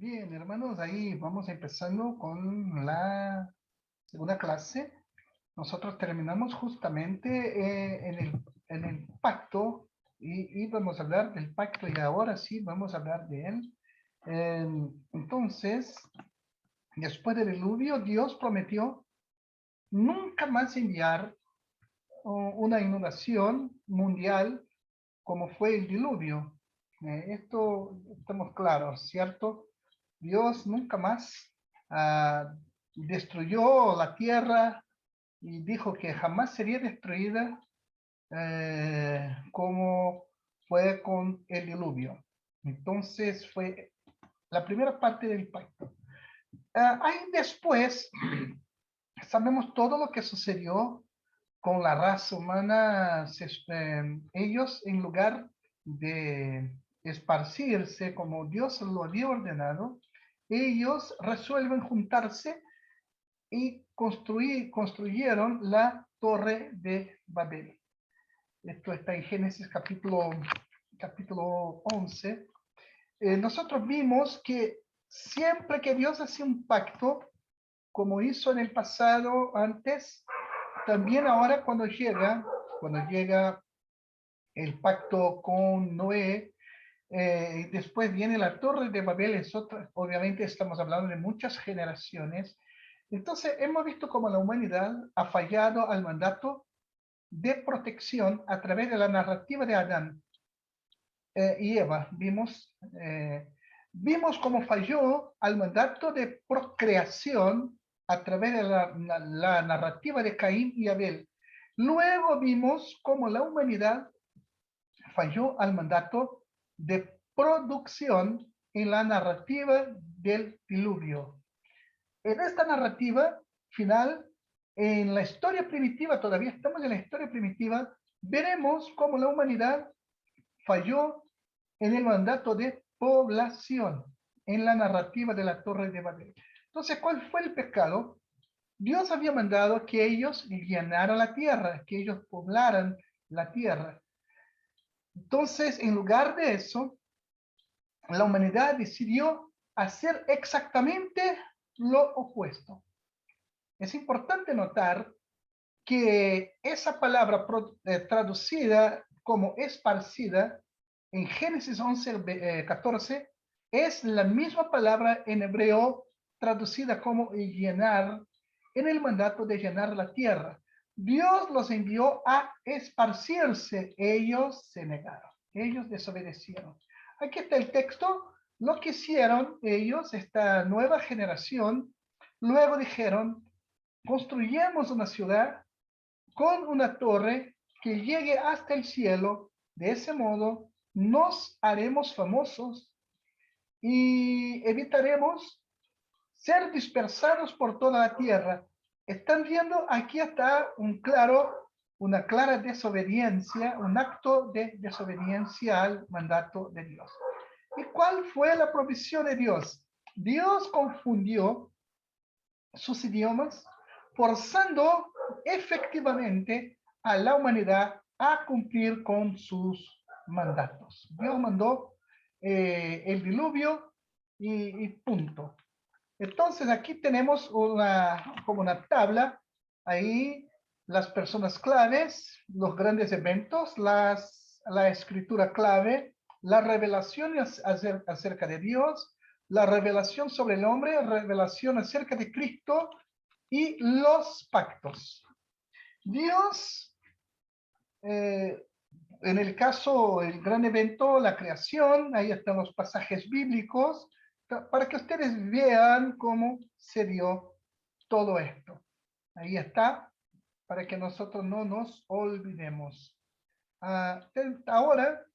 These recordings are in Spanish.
Bien, hermanos, ahí vamos empezando con la segunda clase. Nosotros terminamos justamente en el pacto y vamos a hablar del pacto y ahora sí vamos a hablar de él. Entonces, después del diluvio, Dios prometió nunca más enviar una inundación mundial como fue el diluvio. Esto estamos claros, ¿cierto? Dios nunca más destruyó la tierra y dijo que jamás sería destruida como fue con el diluvio. Entonces fue la primera parte del pacto. Ahí después sabemos todo lo que sucedió con la raza humana. Ellos, en lugar de esparcirse como Dios lo había ordenado, ellos resuelven juntarse y construyeron la Torre de Babel. Esto está en Génesis capítulo 11. Nosotros vimos que siempre que Dios hace un pacto, como hizo en el pasado antes, también ahora cuando llega el pacto con Noé, después viene la Torre de Babel, es otra, obviamente estamos hablando de muchas generaciones. Entonces hemos visto cómo la humanidad ha fallado al mandato de protección a través de la narrativa de Adán y Eva. Vimos cómo falló al mandato de procreación a través de la narrativa de Caín y Abel. Luego vimos cómo la humanidad falló al mandato de producción en la narrativa del diluvio. En esta narrativa final, en la historia primitiva, todavía estamos en la historia primitiva, veremos cómo la humanidad falló en el mandato de población, en la narrativa de la Torre de Babel. Entonces, ¿cuál fue el pecado? Dios había mandado que ellos llenaran la tierra, que ellos poblaran la tierra. Entonces, en lugar de eso, la humanidad decidió hacer exactamente lo opuesto. Es importante notar que esa palabra traducida como esparcida en Génesis 11, 14 es la misma palabra en hebreo traducida como llenar en el mandato de llenar la tierra. Dios los envió a esparcirse, ellos se negaron, ellos desobedecieron. Aquí está el texto, lo que hicieron ellos, esta nueva generación, luego dijeron, construyamos una ciudad con una torre que llegue hasta el cielo. De ese modo nos haremos famosos y evitaremos ser dispersados por toda la tierra. Están viendo, aquí está una clara desobediencia, un acto de desobediencia al mandato de Dios. ¿Y cuál fue la provisión de Dios? Dios confundió sus idiomas, forzando efectivamente a la humanidad a cumplir con sus mandatos. Dios mandó el diluvio y punto. Entonces aquí tenemos como una tabla, ahí las personas claves, los grandes eventos, la escritura clave, la revelación acerca de Dios, la revelación sobre el hombre, revelación acerca de Cristo y los pactos. Dios, en el caso, el gran evento, la creación, ahí están los pasajes bíblicos, para que ustedes vean cómo se dio todo esto. Ahí está, para que nosotros no nos olvidemos. Ahora,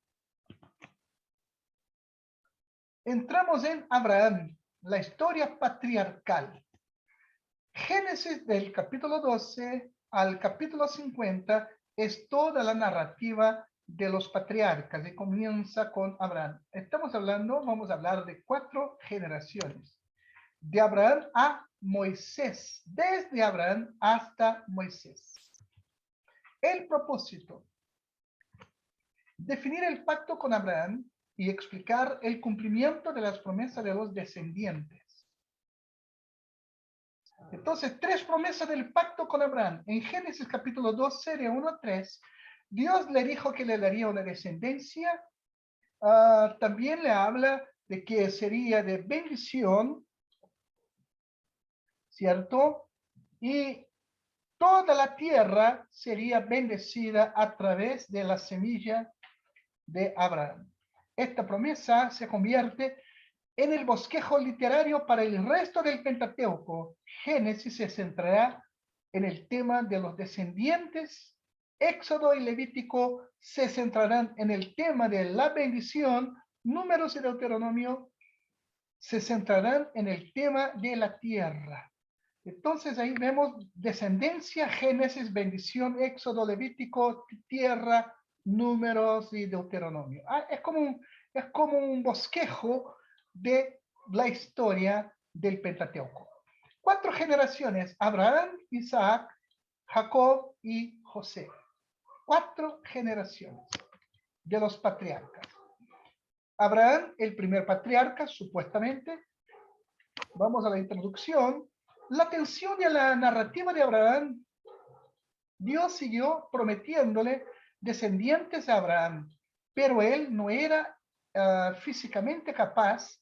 entramos en Abraham, la historia patriarcal. Génesis del capítulo 12 al capítulo 50 es toda la narrativa de los patriarcas y comienza con Abraham. Vamos a hablar de 4 generaciones. De Abraham a Moisés, desde Abraham hasta Moisés. El propósito: definir el pacto con Abraham y explicar el cumplimiento de las promesas de los descendientes. Entonces, 3 promesas del pacto con Abraham. En Génesis capítulo 12, de 1 a 3, Dios le dijo que le daría una descendencia. También le habla de que sería de bendición, ¿cierto? Y toda la tierra sería bendecida a través de la semilla de Abraham. Esta promesa se convierte en el bosquejo literario para el resto del Pentateuco. Génesis se centrará en el tema de los descendientes. Éxodo y Levítico se centrarán en el tema de la bendición. Números y Deuteronomio se centrarán en el tema de la tierra. Entonces ahí vemos descendencia, Génesis, bendición, Éxodo, Levítico, tierra, Números y Deuteronomio. Es como un bosquejo de la historia del Pentateuco. 4 generaciones: Abraham, Isaac, Jacob y José. 4 generaciones de los patriarcas. Abraham, el primer patriarca, supuestamente. Vamos a la introducción. La atención de la narrativa de Abraham. Dios siguió prometiéndole descendientes a Abraham, pero él no era físicamente capaz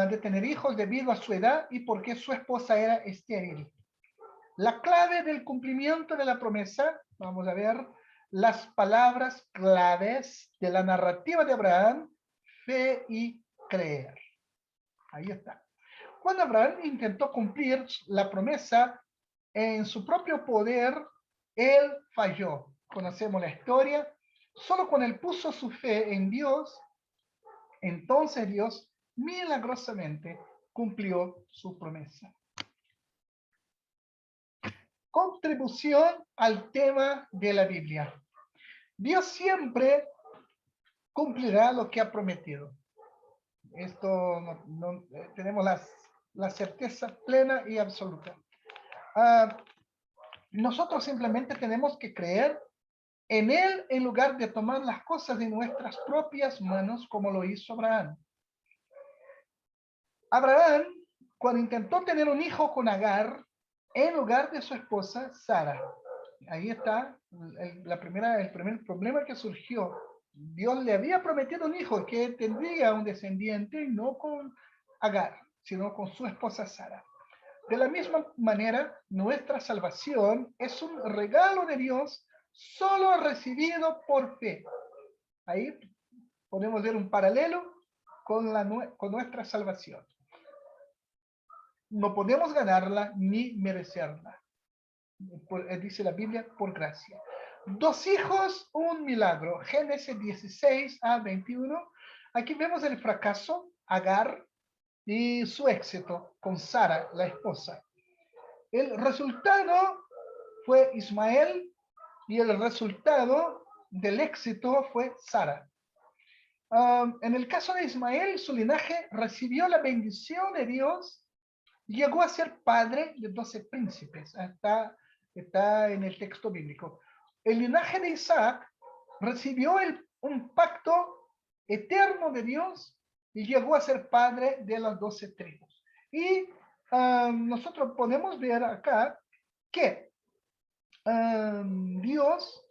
de tener hijos debido a su edad y porque su esposa era estéril. La clave del cumplimiento de la promesa, vamos a ver las palabras claves de la narrativa de Abraham: fe y creer. Ahí está. Cuando Abraham intentó cumplir la promesa en su propio poder, él falló. Conocemos la historia. Solo cuando él puso su fe en Dios, entonces Dios milagrosamente cumplió su promesa. Contribución al tema de la Biblia. Dios siempre cumplirá lo que ha prometido. Esto tenemos la certeza plena y absoluta. Nosotros simplemente tenemos que creer en Él en lugar de tomar las cosas en nuestras propias manos como lo hizo Abraham. Abraham, cuando intentó tener un hijo con Agar, en lugar de su esposa Sara. Ahí está el primer problema que surgió. Dios le había prometido un hijo que tendría un descendiente, no con Agar, sino con su esposa Sara. De la misma manera, nuestra salvación es un regalo de Dios solo recibido por fe. Ahí podemos ver un paralelo con nuestra salvación. No podemos ganarla ni merecerla. Dice la Biblia, por gracia. 2 hijos, un milagro. Génesis 16 a 21. Aquí vemos el fracaso, Agar, y su éxito con Sara, la esposa. El resultado fue Ismael y el resultado del éxito fue Sara. En el caso de Ismael, su linaje recibió la bendición de Dios. Llegó a ser padre de 12 príncipes. Está en el texto bíblico. El linaje de Isaac recibió un pacto eterno de Dios y llegó a ser padre de las 12 tribus. Y nosotros podemos ver acá que Dios,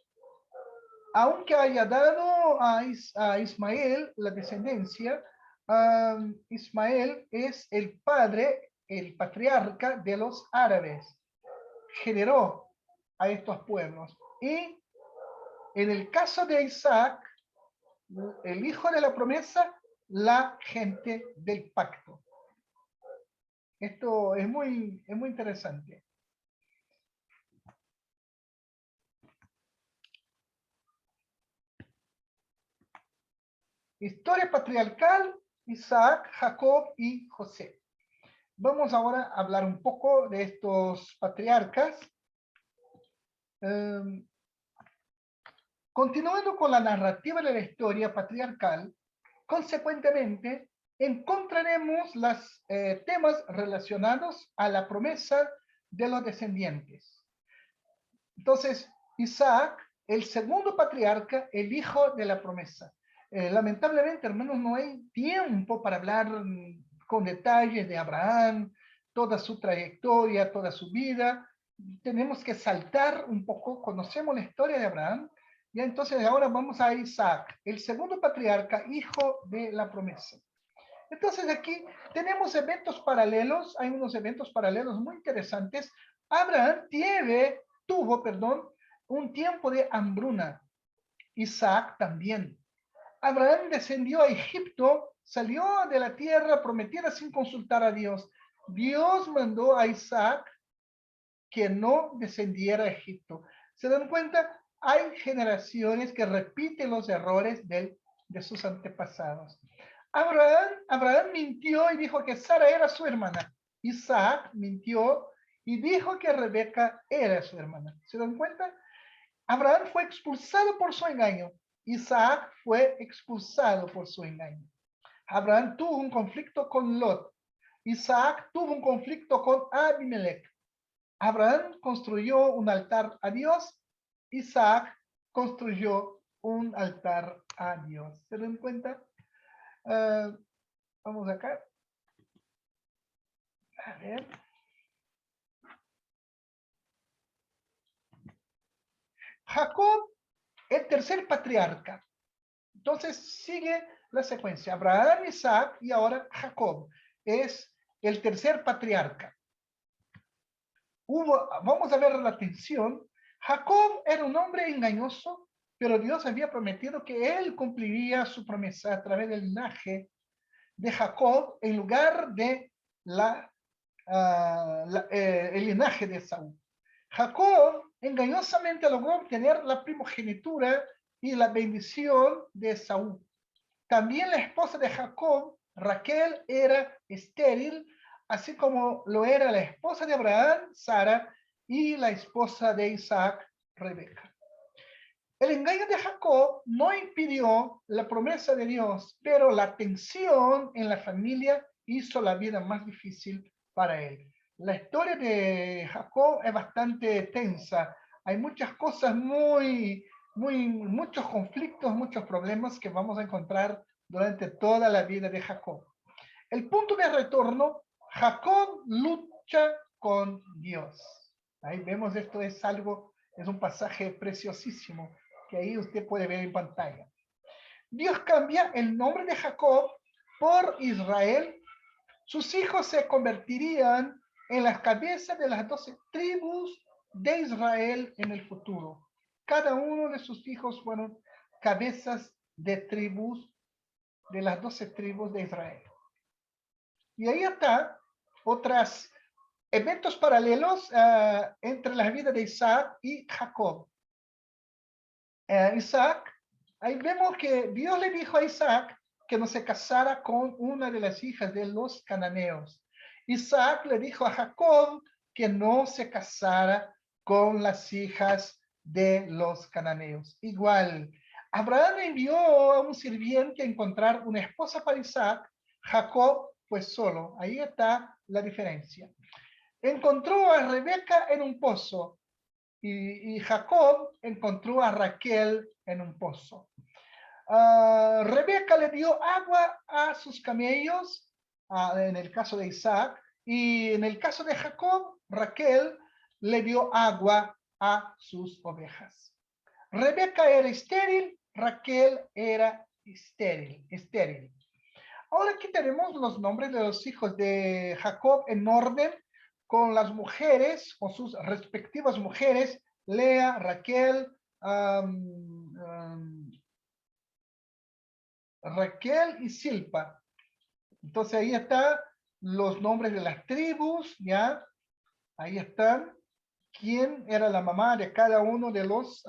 aunque haya dado a Ismael la descendencia, Ismael es el padre, el patriarca de los árabes. Generó a estos pueblos. Y en el caso de Isaac, el hijo de la promesa, la gente del pacto. Esto es muy interesante. Historia patriarcal: Isaac, Jacob y José. Vamos ahora a hablar un poco de estos patriarcas. Continuando con la narrativa de la historia patriarcal, consecuentemente, encontraremos los temas relacionados a la promesa de los descendientes. Entonces, Isaac, el segundo patriarca, el hijo de la promesa. Lamentablemente, hermanos, no hay tiempo para hablar con detalles de Abraham, toda su trayectoria, toda su vida. Tenemos que saltar un poco, conocemos la historia de Abraham, y entonces ahora vamos a Isaac, el segundo patriarca, hijo de la promesa. Entonces aquí tenemos eventos paralelos, hay unos eventos paralelos muy interesantes. Abraham tuvo, un tiempo de hambruna. Isaac también. Abraham descendió a Egipto, salió de la tierra prometida sin consultar a Dios. Dios mandó a Isaac que no descendiera a Egipto. ¿Se dan cuenta? Hay generaciones que repiten los errores de sus antepasados. Abraham mintió y dijo que Sara era su hermana. Isaac mintió y dijo que Rebeca era su hermana. ¿Se dan cuenta? Abraham fue expulsado por su engaño. Isaac fue expulsado por su engaño. Abraham tuvo un conflicto con Lot. Isaac tuvo un conflicto con Abimelech. Abraham construyó un altar a Dios. Isaac construyó un altar a Dios. ¿Se dan cuenta? Vamos acá. A ver. Jacob, el tercer patriarca. Entonces sigue la secuencia. Abraham, Isaac y ahora Jacob. Es el tercer patriarca. Vamos a ver la atención. Jacob era un hombre engañoso, pero Dios había prometido que él cumpliría su promesa a través del linaje de Jacob en lugar de el linaje de Saúl. Jacob engañosamente logró obtener la primogenitura y la bendición de Saúl. También la esposa de Jacob, Raquel, era estéril, así como lo era la esposa de Abraham, Sara, y la esposa de Isaac, Rebeca. El engaño de Jacob no impidió la promesa de Dios, pero la tensión en la familia hizo la vida más difícil para él. La historia de Jacob es bastante tensa. Hay muchas cosas muchos conflictos, muchos problemas que vamos a encontrar durante toda la vida de Jacob. El punto de retorno, Jacob lucha con Dios. Ahí vemos, esto es un pasaje preciosísimo que ahí usted puede ver en pantalla. Dios cambia el nombre de Jacob por Israel. Sus hijos se convertirían en las cabezas de las 12 tribus de Israel en el futuro. Cada uno de sus hijos fueron cabezas de tribus, de las 12 tribus de Israel. Y ahí está otros eventos paralelos entre la vida de Isaac y Jacob. Isaac, ahí vemos que Dios le dijo a Isaac que no se casara con una de las hijas de los cananeos. Isaac le dijo a Jacob que no se casara con las hijas de los cananeos. Igual, Abraham envió a un sirviente a encontrar una esposa para Isaac. Jacob fue solo. Ahí está la diferencia. Encontró a Rebeca en un pozo. Y Jacob encontró a Raquel en un pozo. Rebeca le dio agua a sus camellos, en el caso de Isaac, y en el caso de Jacob, Raquel le dio agua a sus ovejas. Rebeca era estéril, Raquel era estéril. Ahora aquí tenemos los nombres de los hijos de Jacob en orden, con las mujeres, con sus respectivas mujeres, Lea, Raquel, Raquel y Silpa. Entonces ahí están los nombres de las tribus, ¿ya? Ahí están. ¿Quién era la mamá de cada uno de los...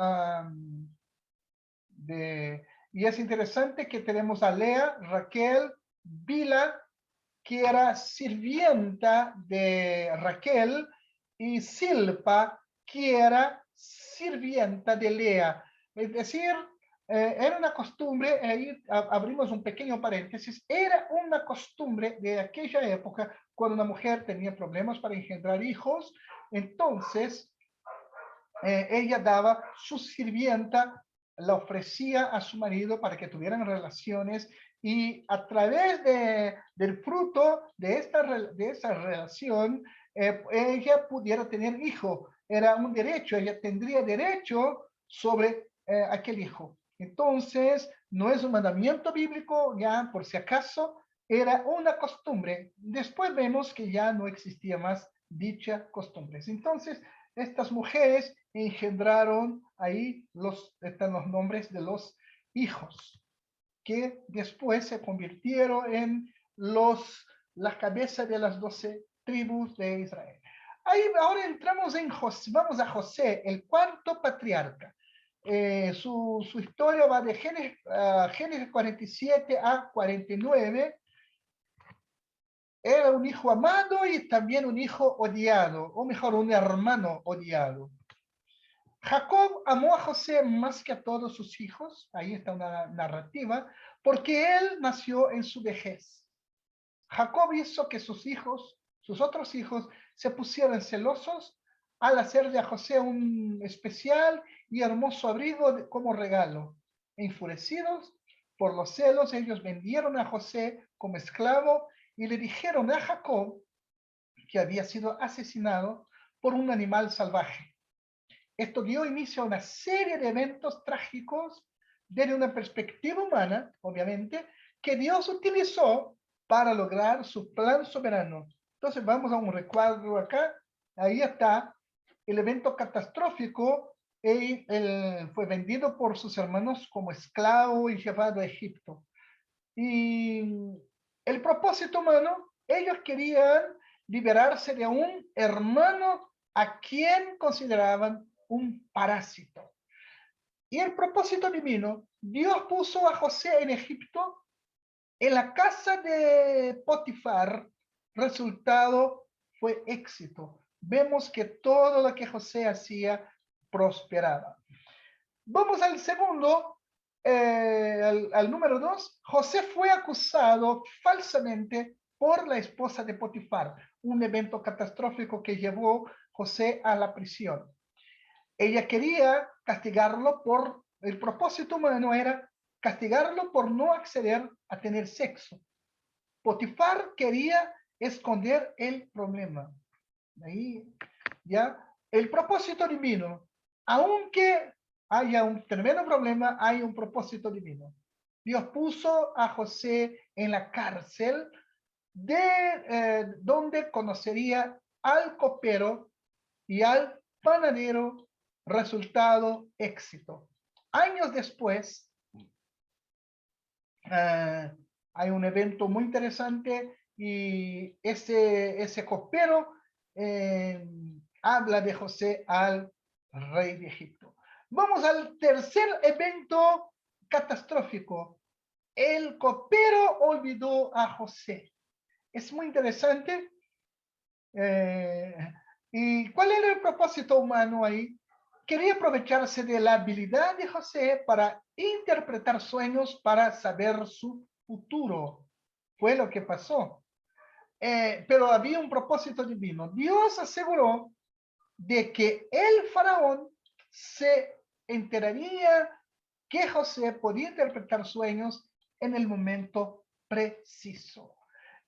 y es interesante que tenemos a Lea, Raquel, Bila, que era sirvienta de Raquel, y Silpa, que era sirvienta de Lea. Es decir, era una costumbre, ahí abrimos un pequeño paréntesis, era una costumbre de aquella época cuando una mujer tenía problemas para engendrar hijos, entonces ella daba su sirvienta la ofrecía a su marido para que tuvieran relaciones y a través del fruto de esa relación, ella pudiera tener hijo. Era un derecho, ella tendría derecho sobre aquel hijo. Entonces, no es un mandamiento bíblico, ya por si acaso, era una costumbre. Después vemos que ya no existía más dicha costumbre. Entonces, estas mujeres engendraron ahí están los nombres de los hijos, que después se convirtieron en las cabezas de las 12 tribus de Israel. Ahí ahora entramos en José, vamos a José, el cuarto patriarca. Su historia va de Génesis 47 a 49. Era un hijo amado y también un hijo odiado, o mejor, un hermano odiado. Jacob amó a José más que a todos sus hijos, ahí está una narrativa, porque él nació en su vejez. Jacob hizo que sus otros hijos, se pusieran celosos al hacerle a José un especial y hermoso abrigo como regalo. Enfurecidos por los celos, ellos vendieron a José como esclavo y le dijeron a Jacob que había sido asesinado por un animal salvaje. Esto dio inicio a una serie de eventos trágicos desde una perspectiva humana, obviamente, que Dios utilizó para lograr su plan soberano. Entonces vamos a un recuadro acá. Ahí está el evento catastrófico. Él fue vendido por sus hermanos como esclavo y llevado a Egipto. Y el propósito humano, ellos querían liberarse de un hermano a quien consideraban un parásito. Y el propósito divino, Dios puso a José en Egipto, en la casa de Potifar. Resultado fue éxito. Vemos que todo lo que José hacía prosperaba. Vamos al segundo, al número 2. José fue acusado falsamente por la esposa de Potifar, un evento catastrófico que llevó José a la prisión. Ella quería castigarlo el propósito humano era castigarlo por no acceder a tener sexo. Potifar quería esconder el problema. Ahí ya, el propósito divino, aunque haya un tremendo problema, hay un propósito divino. Dios puso a José en la cárcel donde conocería al copero y al panadero. Resultado, éxito. Años después, hay un evento muy interesante y ese copero habla de José al rey de Egipto. Vamos al tercer evento catastrófico. El copero olvidó a José. Es muy interesante. ¿Y cuál era el propósito humano ahí? Quería aprovecharse de la habilidad de José para interpretar sueños para saber su futuro. Fue lo que pasó. Pero había un propósito divino. Dios aseguró de que el faraón se enteraría que José podía interpretar sueños en el momento preciso.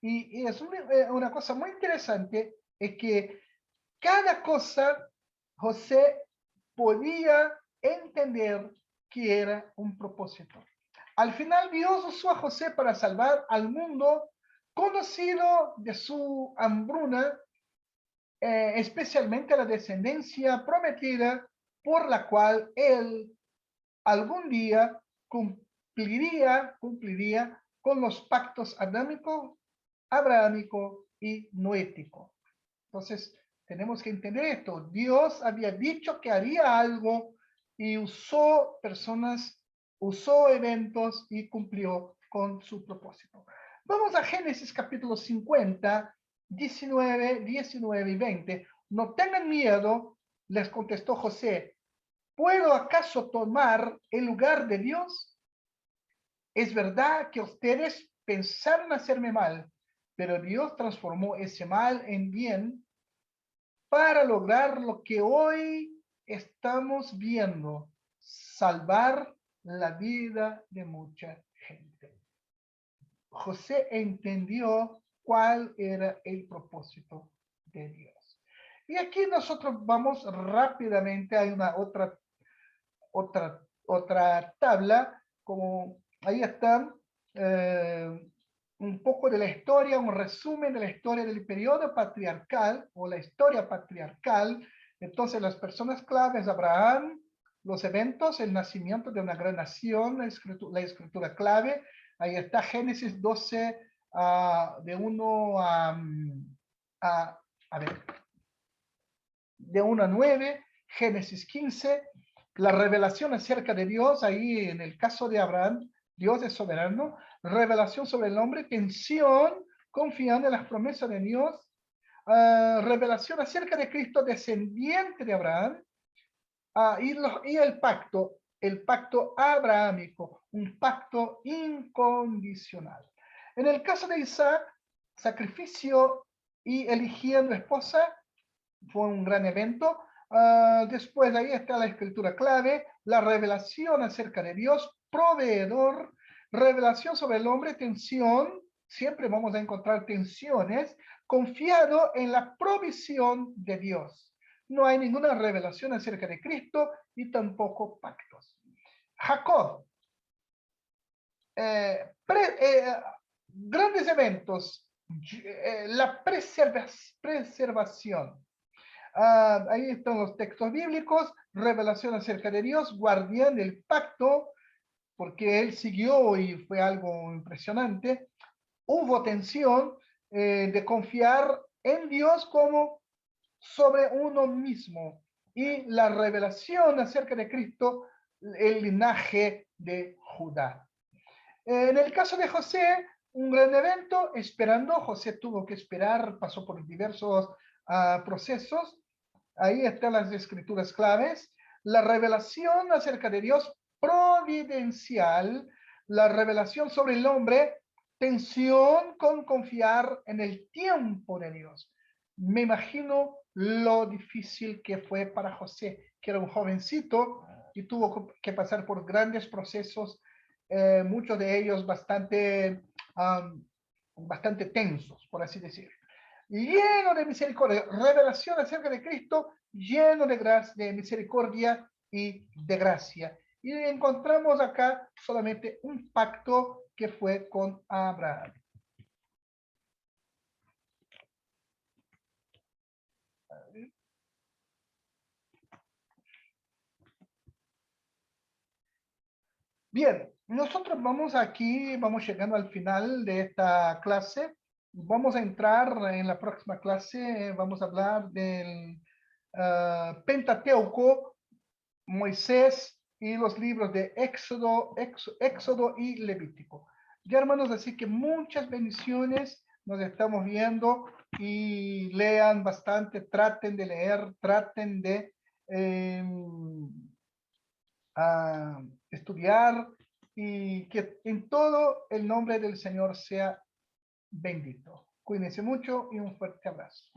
Y es una cosa muy interesante, es que cada cosa José podía entender que era un propósito. Al final Dios usó a José para salvar al mundo conocido de su hambruna, especialmente a la descendencia prometida por la cual él algún día cumpliría con los pactos adámico, abrahámico y noético. Entonces, tenemos que entender esto. Dios había dicho que haría algo y usó personas, usó eventos y cumplió con su propósito. Vamos a Génesis capítulo 50, 19 y 20. No tengan miedo, les contestó José. ¿Puedo acaso tomar el lugar de Dios? Es verdad que ustedes pensaron hacerme mal, pero Dios transformó ese mal en bien para lograr lo que hoy estamos viendo, salvar la vida de mucha gente. José entendió cuál era el propósito de Dios. Y aquí nosotros vamos rápidamente, hay una otra tabla, como ahí están, un poco de la historia, un resumen de la historia del periodo patriarcal o la historia patriarcal. Entonces las personas claves, Abraham, los eventos, el nacimiento de una gran nación, la escritura clave, ahí está Génesis 12, de 1 a ver, de 1 a 9, Génesis 15, la revelación acerca de Dios, ahí en el caso de Abraham, Dios es soberano, revelación sobre el hombre, tensión, confiando en las promesas de Dios, revelación acerca de Cristo, descendiente de Abraham, y el pacto abrahámico, un pacto incondicional. En el caso de Isaac, sacrificio y eligiendo esposa, fue un gran evento. Después ahí está la escritura clave, la revelación acerca de Dios, proveedor, revelación sobre el hombre, tensión, siempre vamos a encontrar tensiones, confiado en la provisión de Dios. No hay ninguna revelación acerca de Cristo y tampoco pactos. Jacob, grandes eventos, la preservación. Ahí están los textos bíblicos, revelación acerca de Dios, guardián del pacto, porque él siguió y fue algo impresionante. Hubo tensión de confiar en Dios como sobre uno mismo. Y la revelación acerca de Cristo, el linaje de Judá. En el caso de José, un gran evento, esperando, José tuvo que esperar, pasó por diversos procesos. Ahí están las escrituras claves. La revelación acerca de Dios providencial, la revelación sobre el hombre, tensión con confiar en el tiempo de Dios. Me imagino lo difícil que fue para José, que era un jovencito y tuvo que pasar por grandes procesos, muchos de ellos bastante tensos, por así decirlo. Lleno de misericordia, revelación acerca de Cristo, lleno de misericordia y de gracia. Y encontramos acá solamente un pacto que fue con Abraham. Bien, nosotros vamos aquí, vamos llegando al final de esta clase. Vamos a entrar en la próxima clase, vamos a hablar del Pentateuco, Moisés y los libros de Éxodo y Levítico. Ya hermanos, así que muchas bendiciones, nos estamos viendo y lean bastante, traten de leer, traten de estudiar y que en todo el nombre del Señor sea bendito. Cuídense mucho y un fuerte abrazo.